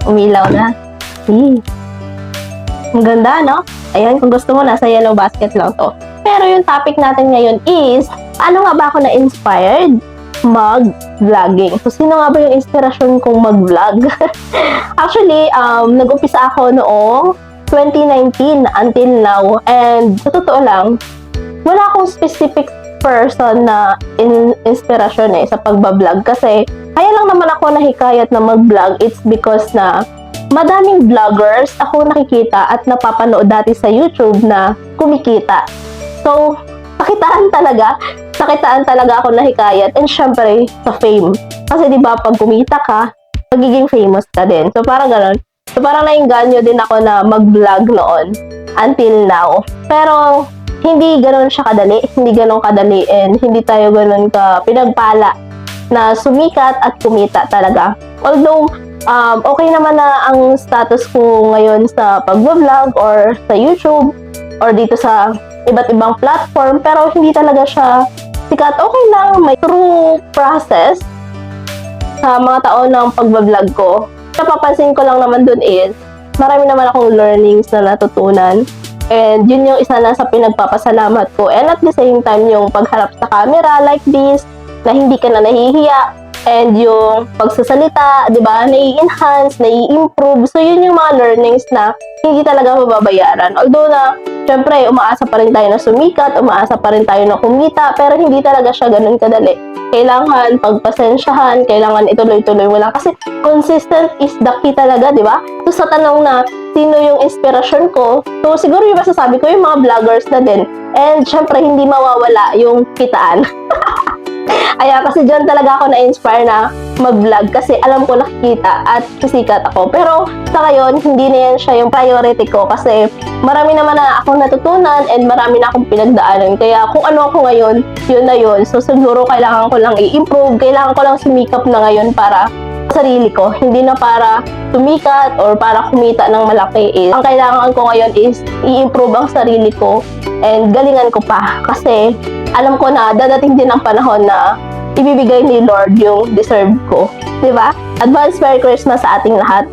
Umilaw na. Ang ganda, no? Ayan, kung gusto mo, nasa yellow basket lang to. Pero yung topic natin ngayon is, ano nga ba ako na-inspired mag-vlogging? So, sino nga ba yung inspirasyon kong mag-vlog? Actually, nag-umpisa ako noong 2019 until now. And sa totoo lang, wala akong specific person na inspirasyon sa pagbablog. Kasi, kaya lang naman ako nahikayat na mag-vlog. It's because na madaming vloggers ako nakikita at napapanood dati sa YouTube na kumikita. So, nakitaan talaga ako nahikayat, and syempre sa fame. Kasi 'di ba pag kumita ka, magiging famous ka din. So parang ganoon. So parang nainganyo din ako na mag-vlog noon until now. Pero hindi ganoon siya kadali, and hindi tayo ganoon ka pinagpala na sumikat at kumita talaga. Although okay naman na ang status ko ngayon sa pag-vlog or sa YouTube or dito sa iba't ibang platform, pero hindi talaga siya sikat. Okay lang, may true process sa mga taon ng pag-vlog ko. Napapansin ko lang naman dun is, marami naman akong learnings na natutunan, and yun yung isa na sa pinagpapasalamat ko. And at the same time, yung pagharap sa camera like this, na hindi ka na nahihiya, and yung pagsasalita, di ba, nai-enhance, nai-improve. So, yun yung mga learnings na hindi talaga mababayaran. Although na, syempre, umaasa pa rin tayo na sumikat, umaasa pa rin tayo na kumita, pero hindi talaga siya ganun kadali. Kailangan pagpasensyahan, kailangan ituloy-tuloy mo lang. Kasi consistent is the key talaga, di ba? So, sa tanong na, sino yung inspirasyon ko? So, siguro yung masasabi ko, yung mga vloggers na din. And, syempre, hindi mawawala yung kitaan. Kaya kasi dyan talaga ako na-inspire na mag-vlog kasi alam ko nakikita at sisikat ako. Pero sa ngayon, hindi na yan siya yung priority ko kasi marami naman na akong natutunan and marami na akong pinagdaanan. Kaya kung ano ako ngayon, yun na yun. So siguro kailangan ko lang i-improve, kailangan ko lang sumikap na ngayon para sa sarili ko. Hindi na para sumikat or para kumita ng malaki. Ang kailangan ko ngayon is i-improve ang sarili ko and galingan ko pa. Kasi alam ko na dadating din ang panahon na ibibigay ni Lord yung deserve ko. Diba? Advance Merry Christmas sa ating lahat.